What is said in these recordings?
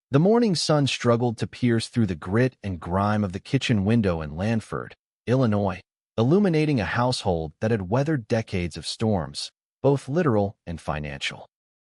The morning sun struggled to pierce through the grit and grime of the kitchen window in Lanford, Illinois, illuminating a household that had weathered decades of storms, both literal and financial.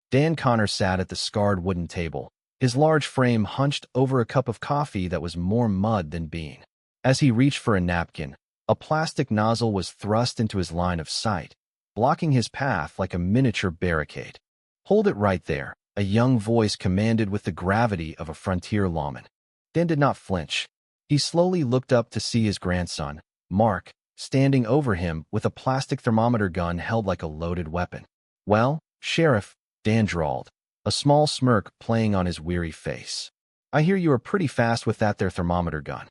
Dan Connor sat at the scarred wooden table, his large frame hunched over a cup of coffee that was more mud than bean. As he reached for a napkin, a plastic nozzle was thrust into his line of sight, blocking his path like a miniature barricade. "Hold it right there," a young voice commanded with the gravity of a frontier lawman. Dan did not flinch. He slowly looked up to see his grandson, Mark, standing over him with a plastic thermometer gun held like a loaded weapon. "Well, Sheriff," Dan drawled, a small smirk playing on his weary face. "I hear you are pretty fast with that there thermometer gun.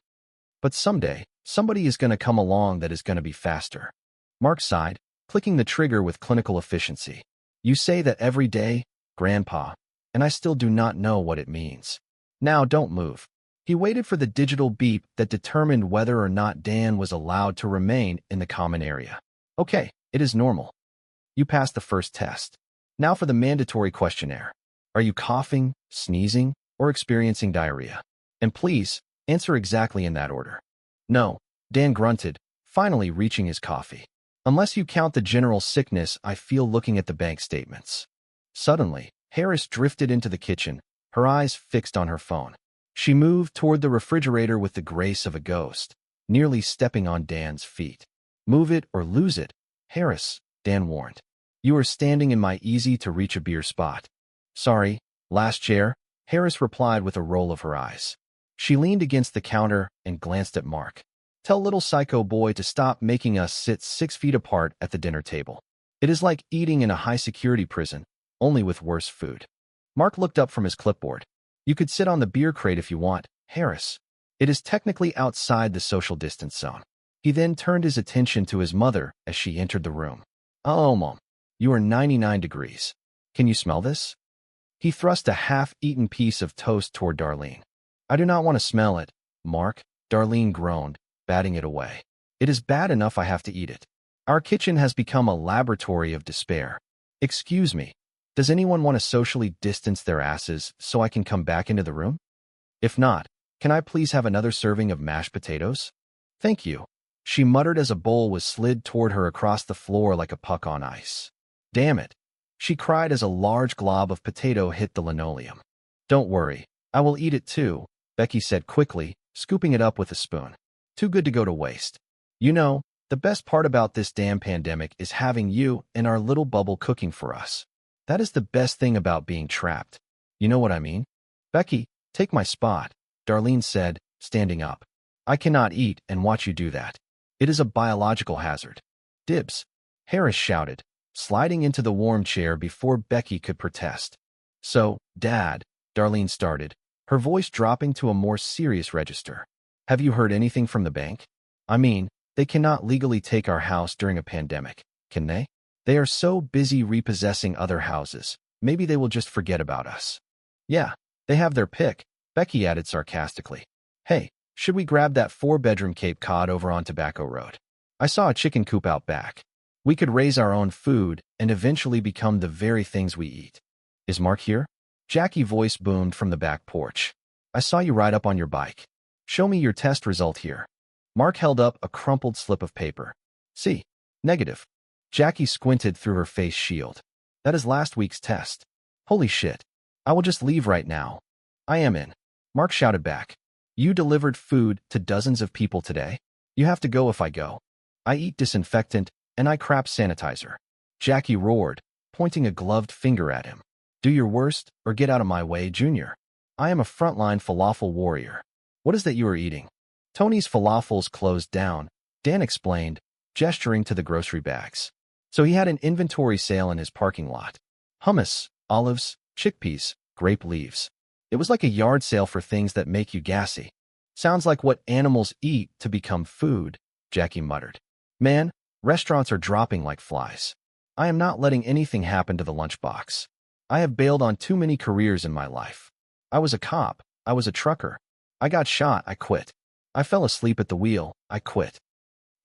But someday, somebody is going to come along that is going to be faster." Mark sighed, clicking the trigger with clinical efficiency. "You say that every day, Grandpa, and I still do not know what it means. Now don't move." He waited for the digital beep that determined whether or not Dan was allowed to remain in the common area. "Okay, it is normal. You passed the first test. Now for the mandatory questionnaire. Are you coughing, sneezing, or experiencing diarrhea? And please, answer exactly in that order." "No," Dan grunted, finally reaching his coffee. "Unless you count the general sickness I feel looking at the bank statements." Suddenly, Harris drifted into the kitchen, her eyes fixed on her phone. She moved toward the refrigerator with the grace of a ghost, nearly stepping on Dan's feet. "Move it or lose it, Harris," Dan warned. "You are standing in my easy-to-reach-a-beer spot." "Sorry, last chair," Harris replied with a roll of her eyes. She leaned against the counter and glanced at Mark. "Tell little psycho boy to stop making us sit 6 feet apart at the dinner table. It is like eating in a high-security prison, only with worse food." Mark looked up from his clipboard. "You could sit on the beer crate if you want, Harris. It is technically outside the social distance zone." He then turned his attention to his mother as she entered the room. "Oh, Mom, you are 99 degrees. Can you smell this?" He thrust a half-eaten piece of toast toward Darlene. "I do not want to smell it, Mark," Darlene groaned, batting it away. "It is bad enough I have to eat it. Our kitchen has become a laboratory of despair. Excuse me, does anyone want to socially distance their asses so I can come back into the room? If not, can I please have another serving of mashed potatoes? Thank you," she muttered as a bowl was slid toward her across the floor like a puck on ice. "Damn it," she cried as a large glob of potato hit the linoleum. "Don't worry, I will eat it too," Becky said quickly, scooping it up with a spoon. "Too good to go to waste. You know, the best part about this damn pandemic is having you and our little bubble cooking for us. That is the best thing about being trapped. You know what I mean?" "Becky, take my spot," Darlene said, standing up. "I cannot eat and watch you do that. It is a biological hazard." "Dibs," Harris shouted, sliding into the warm chair before Becky could protest. "So, Dad," Darlene started, her voice dropping to a more serious register. "Have you heard anything from the bank? I mean, they cannot legally take our house during a pandemic, can they? They are so busy repossessing other houses, maybe they will just forget about us." "Yeah, they have their pick," Becky added sarcastically. "Hey, should we grab that 4-bedroom Cape Cod over on Tobacco Road? I saw a chicken coop out back. We could raise our own food and eventually become the very things we eat." "Is Mark here?" Jackie's voice boomed from the back porch. "I saw you ride up on your bike. Show me your test result here." Mark held up a crumpled slip of paper. "See, negative." Jackie squinted through her face shield. "That is last week's test." "Holy shit. I will just leave right now." "I am in," Mark shouted back. "You delivered food to dozens of people today? You have to go if I go. I eat disinfectant and I crap sanitizer." Jackie roared, pointing a gloved finger at him. "Do your worst or get out of my way, Junior. I am a frontline falafel warrior." "What is that you are eating?" "Tony's Falafels closed down," Dan explained, gesturing to the grocery bags. So he had an inventory sale in his parking lot. Hummus, olives, chickpeas, grape leaves. It was like a yard sale for things that make you gassy. "Sounds like what animals eat to become food," Jackie muttered. "Man, restaurants are dropping like flies. I am not letting anything happen to the lunchbox. I have bailed on too many careers in my life. I was a cop. I was a trucker. I got shot. I quit. I fell asleep at the wheel. I quit.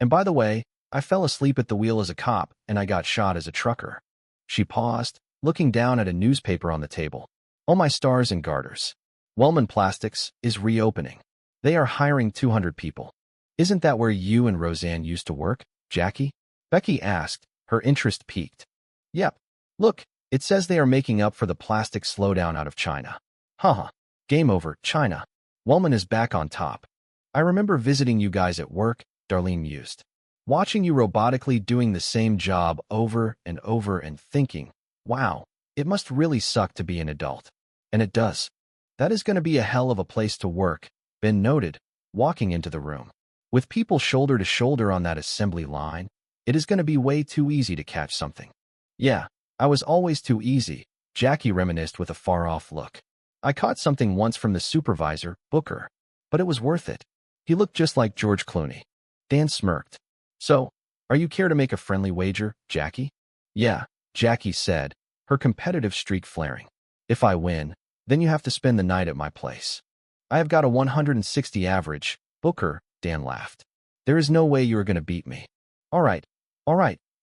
And by the way, I fell asleep at the wheel as a cop and I got shot as a trucker." She paused, looking down at a newspaper on the table. "Oh, my stars and garters. Wellman Plastics is reopening. They are hiring 200 people. Isn't that where you and Roseanne used to work, Jackie? Becky asked, her interest piqued. Yep. Look, it says they are making up for the plastic slowdown out of China. Haha. Game over, China. Wellman is back on top. I remember visiting you guys at work, Darlene mused. Watching you robotically doing the same job over and over and thinking, wow, it must really suck to be an adult. And it does. That is going to be a hell of a place to work, Ben noted, walking into the room. With people shoulder to shoulder on that assembly line, it is going to be way too easy to catch something. Yeah, I was always too easy, Jackie reminisced with a far-off look. I caught something once from the supervisor, Booker, but it was worth it. He looked just like George Clooney. Dan smirked. So, are you care to make a friendly wager, Jackie? Yeah, Jackie said, her competitive streak flaring. If I win, then you have to spend the night at my place. I have got a 160 average, Booker, Dan laughed. There is no way you are going to beat me. All right,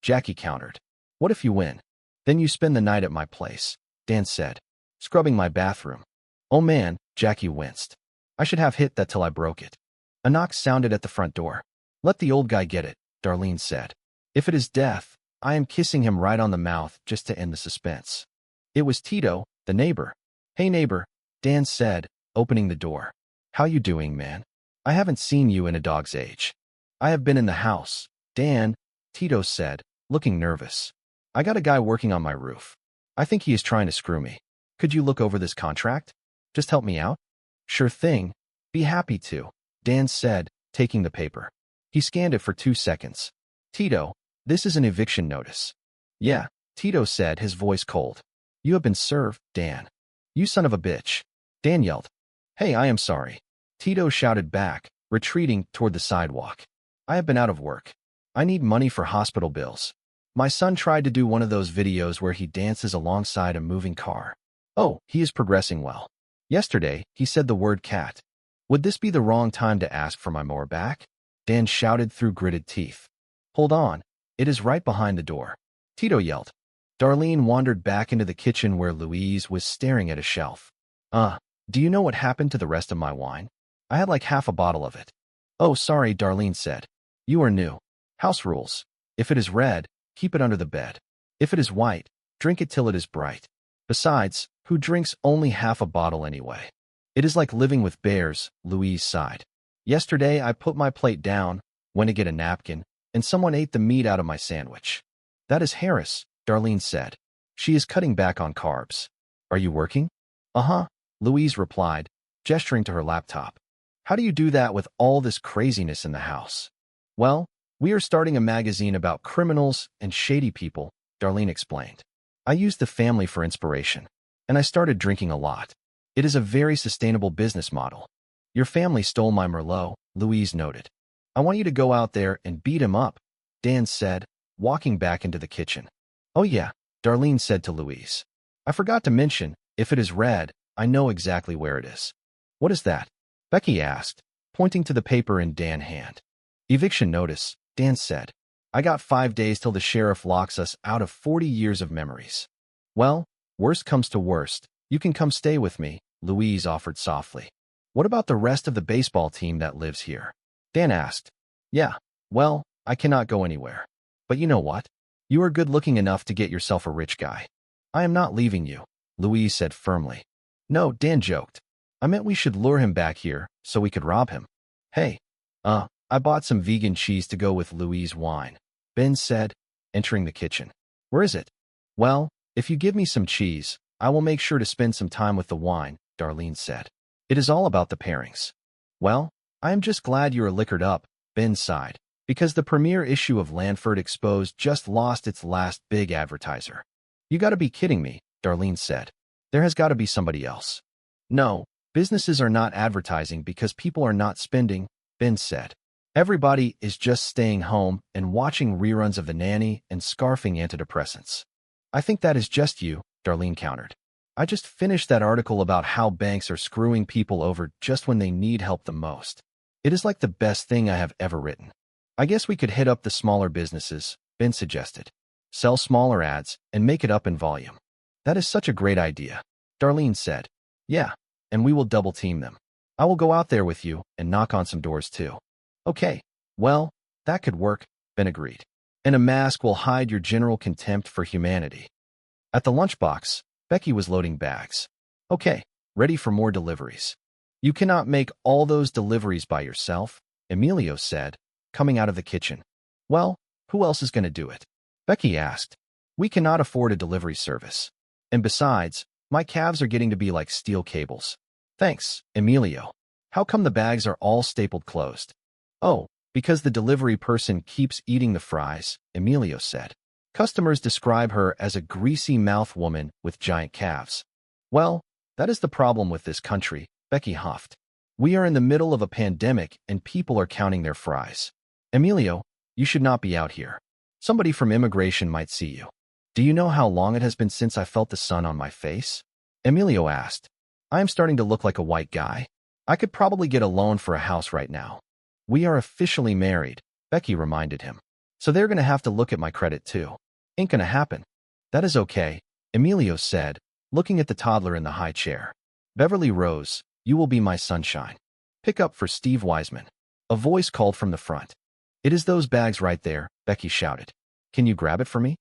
Jackie countered. What if you win? Then you spend the night at my place, Dan said, scrubbing my bathroom. Oh man, Jackie winced. I should have hit that till I broke it. A knock sounded at the front door. Let the old guy get it, Darlene said. If it is death, I am kissing him right on the mouth just to end the suspense. It was Tito, the neighbor. Hey neighbor, Dan said, opening the door. How you doing, man? I haven't seen you in a dog's age. I have been in the house, Dan, Tito said, looking nervous. I got a guy working on my roof. I think he is trying to screw me. Could you look over this contract? Just help me out? Sure thing. Be happy to, Dan said, taking the paper. He scanned it for 2 seconds. Tito, this is an eviction notice. Yeah, Tito said, his voice cold. You have been served, Dan. You son of a bitch. Dan yelled. Hey, I am sorry. Tito shouted back, retreating toward the sidewalk. I have been out of work. I need money for hospital bills. My son tried to do one of those videos where he dances alongside a moving car. Oh, he is progressing well. Yesterday, he said the word cat. Would this be the wrong time to ask for my mower back? Dan shouted through gritted teeth. Hold on. It is right behind the door. Tito yelled. Darlene wandered back into the kitchen where Louise was staring at a shelf. Do you know what happened to the rest of my wine? I had like half a bottle of it. Oh, sorry, Darlene said. You are new. House rules. If it is red, keep it under the bed. If it is white, drink it till it is bright. Besides, who drinks only half a bottle anyway? It is like living with bears, Louise sighed. Yesterday, I put my plate down, went to get a napkin, and someone ate the meat out of my sandwich. That is Harris, Darlene said. She is cutting back on carbs. Are you working? Uh-huh, Louise replied, gesturing to her laptop. How do you do that with all this craziness in the house? Well, we are starting a magazine about criminals and shady people, Darlene explained. I used the family for inspiration, and I started drinking a lot. It is a very sustainable business model. Your family stole my Merlot, Louise noted. I want you to go out there and beat him up, Dan said, walking back into the kitchen. Oh yeah, Darlene said to Louise. I forgot to mention, if it is red, I know exactly where it is. What is that? Becky asked, pointing to the paper in Dan's hand. Eviction notice, Dan said. I got 5 days till the sheriff locks us out of 40 years of memories. Well, worst comes to worst, you can come stay with me, Louise offered softly. What about the rest of the baseball team that lives here? Dan asked. Yeah, well, I cannot go anywhere. But you know what? You are good-looking enough to get yourself a rich guy. I am not leaving you, Louise said firmly. No, Dan joked. I meant we should lure him back here so we could rob him. Hey, I bought some vegan cheese to go with Louise' wine, Ben said, entering the kitchen. Where is it? Well, if you give me some cheese, I will make sure to spend some time with the wine, Darlene said. It is all about the pairings. Well, I am just glad you are liquored up, Ben sighed, because the premiere issue of Lanford Exposed just lost its last big advertiser. You gotta be kidding me, Darlene said. There has gotta be somebody else. No, businesses are not advertising because people are not spending, Ben said. Everybody is just staying home and watching reruns of The Nanny and scarfing antidepressants. I think that is just you, Darlene countered. I just finished that article about how banks are screwing people over just when they need help the most. It is like the best thing I have ever written. I guess we could hit up the smaller businesses, Ben suggested. Sell smaller ads and make it up in volume. That is such a great idea, Darlene said. Yeah, and we will double-team them. I will go out there with you and knock on some doors too. Okay, well, that could work, Ben agreed. And a mask will hide your general contempt for humanity. At the lunchbox, Becky was loading bags. Okay, ready for more deliveries. You cannot make all those deliveries by yourself, Emilio said, coming out of the kitchen. Well, who else is going to do it? Becky asked. We cannot afford a delivery service. And besides, my calves are getting to be like steel cables. Thanks, Emilio. How come the bags are all stapled closed? Oh, because the delivery person keeps eating the fries, Emilio said. Customers describe her as a greasy-mouthed woman with giant calves. Well, that is the problem with this country, Becky huffed. We are in the middle of a pandemic and people are counting their fries. Emilio, you should not be out here. Somebody from immigration might see you. Do you know how long it has been since I felt the sun on my face? Emilio asked. I am starting to look like a white guy. I could probably get a loan for a house right now. We are officially married, Becky reminded him. So they're going to have to look at my credit too. Ain't gonna happen. That is okay, Emilio said, looking at the toddler in the high chair. Beverly Rose, you will be my sunshine. Pick up for Steve Wiseman. A voice called from the front. It is those bags right there, Becky shouted. Can you grab it for me?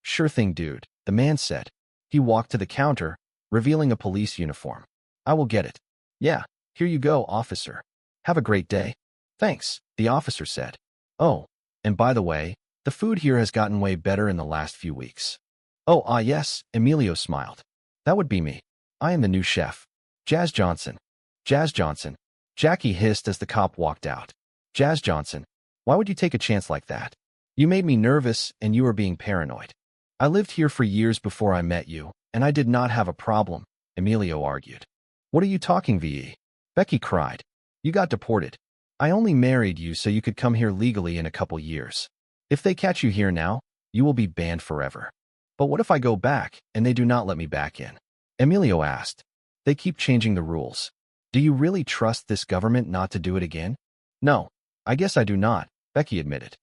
Sure thing, dude, the man said. He walked to the counter, revealing a police uniform. I will get it. Yeah, here you go, officer. Have a great day. Thanks, the officer said. Oh, and by the way, the food here has gotten way better in the last few weeks. Oh, yes, Emilio smiled. That would be me. I am the new chef. Jazz Johnson. Jazz Johnson. Jackie hissed as the cop walked out. Jazz Johnson, why would you take a chance like that? You made me nervous and you were being paranoid. I lived here for years before I met you, and I did not have a problem, Emilio argued. What are you talking, VE? Becky cried. You got deported. I only married you so you could come here legally in a couple years. If they catch you here now, you will be banned forever. But what if I go back and they do not let me back in? Emilio asked. They keep changing the rules. Do you really trust this government not to do it again? No, I guess I do not, Becky admitted.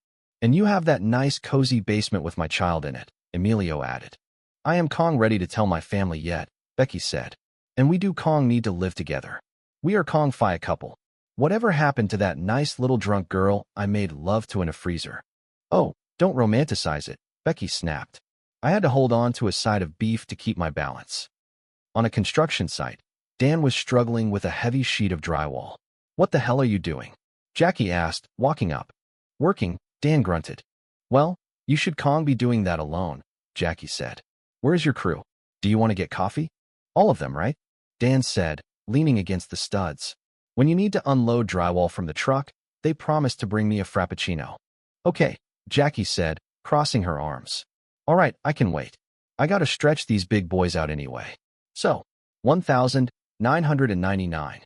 And you have that nice cozy basement with my child in it, Emilio added. I am Kong ready to tell my family yet, Becky said. And we do Kong need to live together. We are Kong Fi a couple. Whatever happened to that nice little drunk girl I made love to in a freezer? Oh, don't romanticize it, Becky snapped. I had to hold on to a side of beef to keep my balance. On a construction site, Dan was struggling with a heavy sheet of drywall. What the hell are you doing? Jackie asked, walking up. Working, Dan grunted. Well, you should Kong be doing that alone, Jackie said. Where's your crew? Do you want to get coffee? All of them, right? Dan said, leaning against the studs. When you need to unload drywall from the truck, they promised to bring me a frappuccino. Okay, Jackie said, crossing her arms. All right, I can wait. I gotta stretch these big boys out anyway. So, 1,999.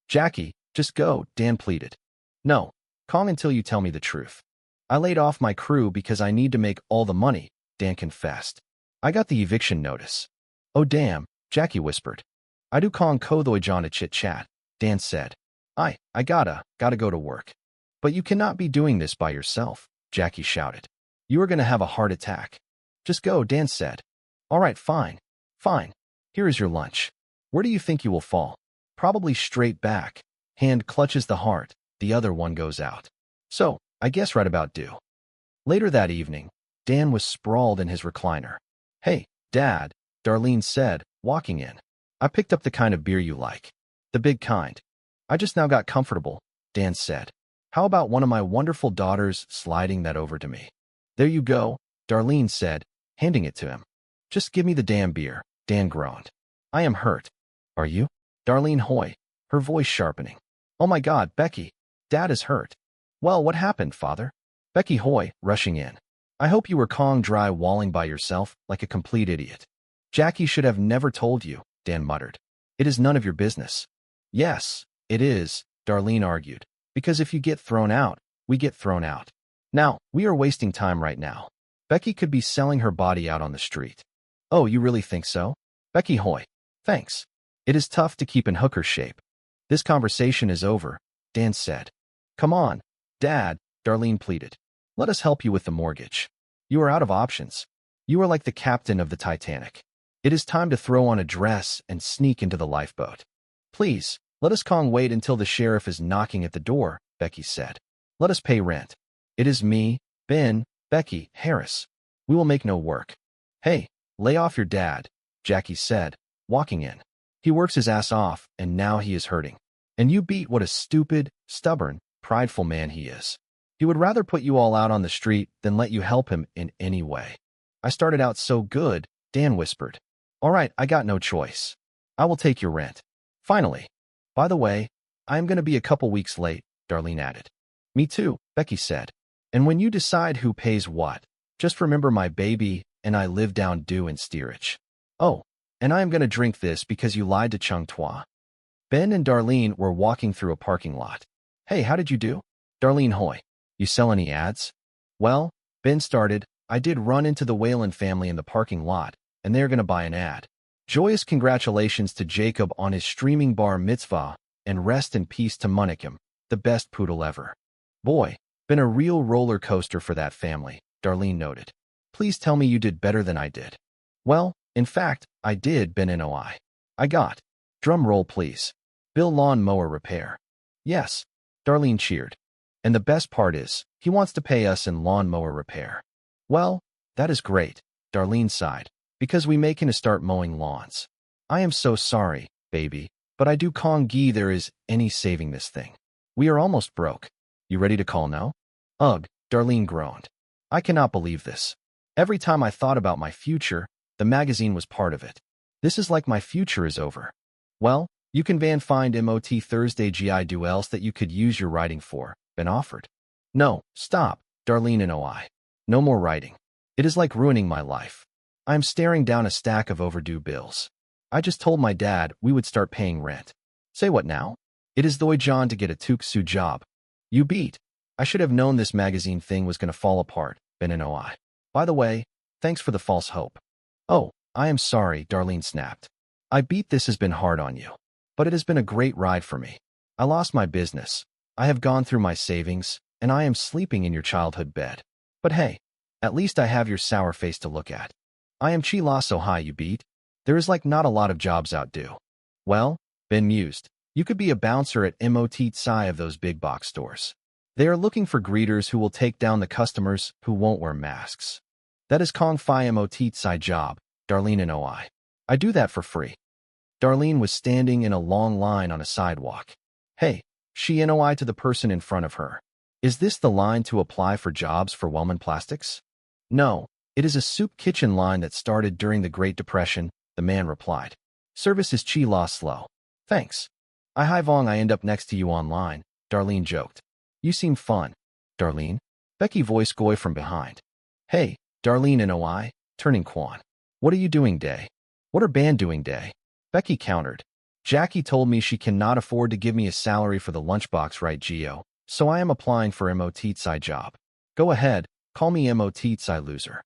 Jackie, just go, Dan pleaded. No, Kong until you tell me the truth. I laid off my crew because I need to make all the money, Dan confessed. I got the eviction notice. Oh damn, Jackie whispered. I do Kong Kothoi Jana chit chat, Dan said. I gotta go to work. But you cannot be doing this by yourself, Jackie shouted. You are gonna have a heart attack. Just go, Dan said. All right, fine. Here is your lunch. Where do you think you will fall? Probably straight back. Hand clutches the heart, the other one goes out. So, I guess right about due. Later that evening, Dan was sprawled in his recliner. Hey, Dad, Darlene said, walking in. I picked up the kind of beer you like. The big kind. I just now got comfortable, Dan said. How about one of my wonderful daughters sliding that over to me? There you go, Darlene said, handing it to him. Just give me the damn beer, Dan groaned. I am hurt. Are you? Darlene Hoy, her voice sharpening. Oh my God, Becky, Dad is hurt. Well, what happened, Father? Becky Hoy, rushing in. I hope you were Kong dry walling by yourself like a complete idiot. Jackie should have never told you, Dan muttered. It is none of your business. Yes, it is, Darlene argued. Because if you get thrown out, we get thrown out. Now, we are wasting time right now. Becky could be selling her body out on the street. Oh, you really think so? Becky Hoy. Thanks. It is tough to keep in hooker shape. This conversation is over, Dan said. Come on, Dad, Darlene pleaded. Let us help you with the mortgage. You are out of options. You are like the captain of the Titanic. It is time to throw on a dress and sneak into the lifeboat. Please, let us Kong wait until the sheriff is knocking at the door, Becky said. Let us pay rent. It is me, Ben, Becky, Harris. We will make no work. Hey, lay off your dad, Jackie said, walking in. He works his ass off, and now he is hurting. And you beat what a stupid, stubborn, prideful man he is. He would rather put you all out on the street than let you help him in any way. I started out so good, Dan whispered. All right, I got no choice. I will take your rent. Finally. By the way, I am going to be a couple weeks late, Darlene added. Me too, Becky said. And when you decide who pays what, just remember my baby and I live down due in steerage. Oh, and I am going to drink this because you lied to Chung Tua. Ben and Darlene were walking through a parking lot. Hey, how did you do? Darlene Hoy. You sell any ads? Well, Ben started, I did run into the Whalen family in the parking lot, and they're going to buy an ad. Joyous congratulations to Jacob on his streaming bar mitzvah, and rest in peace to Munikim, the best poodle ever. Boy, been a real roller coaster for that family, Darlene noted. Please tell me you did better than I did. Well, in fact, I did, Ben NOI. I got. Drum roll, please. Bill lawn mower repair. Yes, Darlene cheered. And the best part is, he wants to pay us in lawn mower repair. Well, that is great, Darlene sighed, because we may can start mowing lawns. I am so sorry, baby, but I do Kong Gi there is any saving this thing. We are almost broke. You ready to call now? Ugh, Darlene groaned. I cannot believe this. Every time I thought about my future, the magazine was part of it. This is like my future is over. Well, you can find MOT Thursday GI duels that you could use your writing for, Ben offered. No, stop, Darlene NOI. No more writing. It is like ruining my life. I am staring down a stack of overdue bills. I just told my dad we would start paying rent. Say what now? It is Doi John to get a Tuksu job. You beat. I should have known this magazine thing was going to fall apart, Ben NOI. By the way, thanks for the false hope. Oh, I am sorry, Darlene snapped. I beat this has been hard on you. But it has been a great ride for me. I lost my business. I have gone through my savings, and I am sleeping in your childhood bed. But hey, at least I have your sour face to look at. I am Chi La so high you beat. There is like not a lot of jobs out due. Well, Ben mused, you could be a bouncer at MOT Tsai of those big box stores. They are looking for greeters who will take down the customers who won't wear masks. That is Kong Phi MOT Tsai job, Darlene NOI. I do that for free. Darlene was standing in a long line on a sidewalk. Hey, she NOI to the person in front of her. Is this the line to apply for jobs for Wellman Plastics? No, it is a soup kitchen line that started during the Great Depression, the man replied. Service is Chi La slow. Thanks. I Hai Vong I end up next to you online, Darlene joked. You seem fun, Darlene. Becky voiced Goy from behind. Hey, Darlene NOI, turning Quan. What are you doing, Day? What are band doing, Day? Becky countered. Jackie told me she cannot afford to give me a salary for the lunchbox, right, Gio? So I am applying for MOT Tsai job. Go ahead, call me MOT Tsai loser.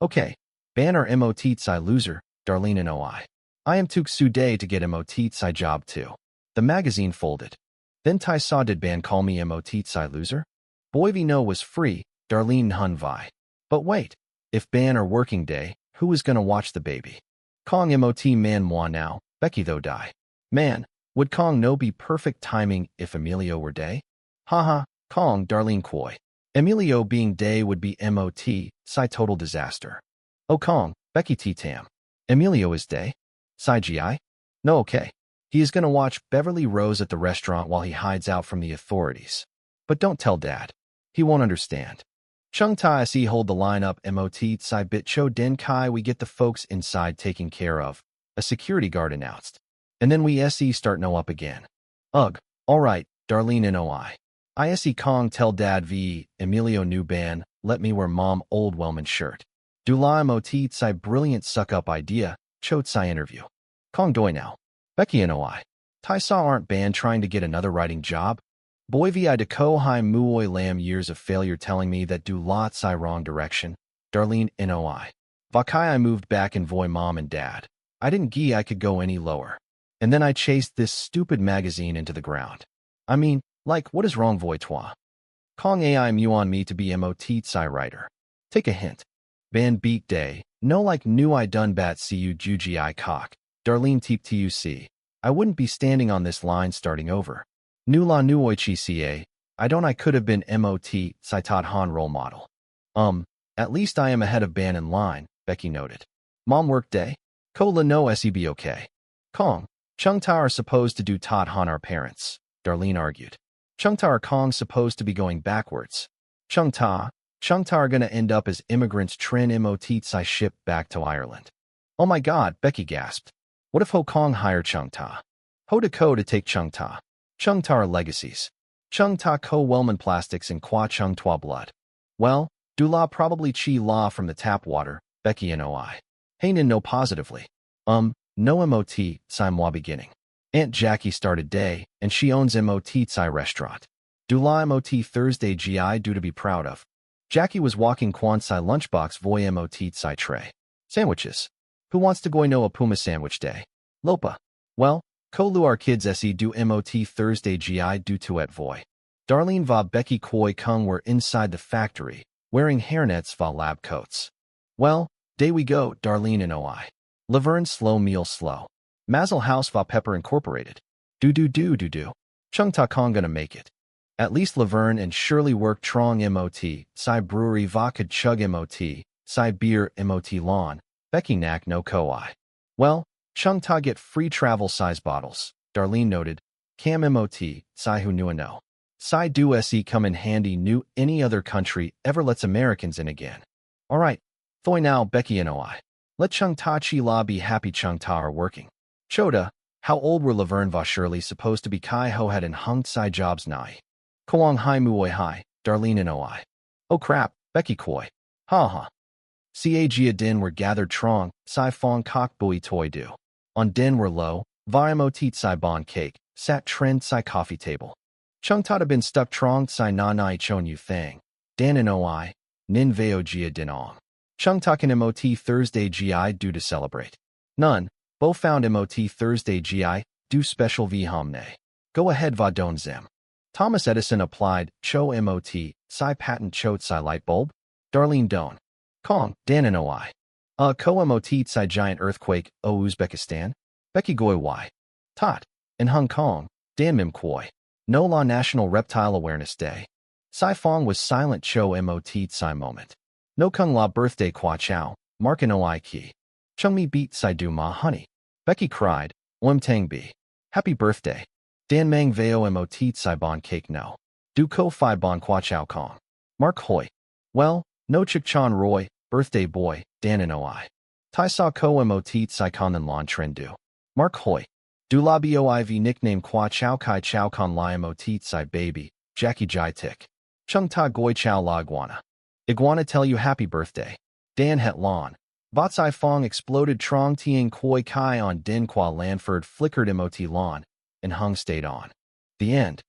Okay, ban or MOT Tsai loser, Darlene NOI. I am Tuk Su Day to get MOT Tsai job too. The magazine folded. Then Tai Saw did ban call me MOT Tsai loser? Boy V no was free, Darlene Hun Vi. But wait, if ban or working day, who is gonna watch the baby? Kong MOT man moi now, Becky though die. Man, would Kong no be perfect timing if Emilio were day? Haha, Kong Darlene Koi. Emilio being day would be MOT, Psy total disaster. Oh Kong, Becky T Tam. Emilio is day? Psy GI? No okay. He is gonna watch Beverly Rose at the restaurant while he hides out from the authorities. But don't tell Dad. He won't understand. Chung Ta Se hold the line up MOT Tsai Bit Cho Den Kai we get the folks inside taken care of, a security guard announced. And then we SE start no up again. Ugh, alright, Darlene NOI. ISE Kong tell Dad V, Emilio new ban, let me wear mom old Wellman shirt. Dula MOT Tsai brilliant suck up idea, Cho Tsai interview. Kong doi now. Becky NOI. Tai Saw aren't banned trying to get another writing job. Boy vi de ko hai muoi lam years of failure telling me that do lot Tsai wrong direction. Darlene NOI. Vakai I moved back in Voy mom and dad. I didn't gi I could go any lower. And then I chased this stupid magazine into the ground. I mean, like, what is wrong Voy toi? Kong AI mu on me to be MOT Tsai writer. Take a hint. Ban beat day. No like new I done bat cu juji I cock. Darlene teep tuc. I wouldn't be standing on this line starting over. Nu la nuoi chi ca. I could have been MOT, Saitat Han role model. At least I am ahead of Ban in line, Becky noted. Mom work day? Ko la no sebok. Kong, Chung Ta are supposed to do Tat Han our parents, Darlene argued. Chung Ta are Kong supposed to be going backwards. Chung Ta are gonna end up as immigrants Trin MOT Tsai ship back to Ireland. Oh my god, Becky gasped. What if Ho Kong hire Chung Ta? Ho to Ko to take Chung Ta. Chung Ta are legacies. Chung Ta Ko Wellman Plastics and Kwa Chung Tua blood. Well, do la probably chi la from the tap water, Becky and OI. Hainin no positively. No MOT, Tsai moi beginning. Aunt Jackie started day, and she owns MOT Tsai restaurant. Do la MOT Thursday GI do to be proud of. Jackie was walking Quan Tsai lunchbox voy MOT Tsai tray. Sandwiches. Who wants to go no a Puma sandwich day? Lopa. Well, Ko lu our kids se do MOT Thursday GI do to et voy. Darlene va Becky Koi Kung were inside the factory, wearing hairnets va lab coats. Well, day we go, Darlene and OI. Laverne slow meal slow. Mazel House va Pepper Incorporated. Do. Chung Ta Kong gonna make it. At least Laverne and Shirley work trong MOT, Psy Brewery va could chug MOT, Psy beer MOT lawn, Becky knack no koi. Well, Chung Ta get free travel size bottles, Darlene noted. Cam MOT, Psy who knew a no. Psy do se come in handy new any other country ever lets Americans in again. Alright, thoy now Becky and OI. Let Chung Ta chi la be happy Chung Ta are working. Choda, how old were Laverne va Shirley supposed to be Kai Ho had in hung Psy jobs nai? Koang hai muoi hai, Darlene and OI. Oh crap, Becky koi. Ha. Gia din were gathered trong, Psy fong kok bui toi do. On din were low, va mot Psy bon cake, sat trend Psy coffee table. Chung Ta been stuck trong Psy na nai chon yu thang. Dan and OI, nin veo gia din ong. Chung Ta can MOT Thursday GI do to celebrate. None, Bo found MOT Thursday GI, do special v homne. Go ahead va don zem. Thomas Edison applied, cho MOT, Psy patent cho Psy light bulb. Darlene don. Kong, Dan and OI. Ko MOT Psy giant earthquake, Uzbekistan. Becky goy y. Tot. In Hong Kong, Dan mim koi. No la National Reptile Awareness Day. Psy Fong was silent cho MOT Psy moment. No Kung La birthday Kwa Chow, Mark and OI ki. Chung mi beat Psy du ma honey. Becky cried, Oim tang bi. Happy birthday. Dan mang veo MOT Psy bon cake no. Du ko fi bon Kwa Chow Kong. Mark hoi. Well, no Chik Chan Roy, birthday boy, Dan and OI. Tai sa ko MOT Psy Konan lon trend do. Mark hoi. Du la boiv nickname Kwa Chow Kai Chow Kon la MOT Psy baby, Jackie Jai Tik. Chung Ta goi chow la iguana. Iguana tell you happy birthday. Dan het lon. Botsai Fong exploded trong tiang koi kai on din qua Lanford flickered MOT lawn, and hung stayed on. The end.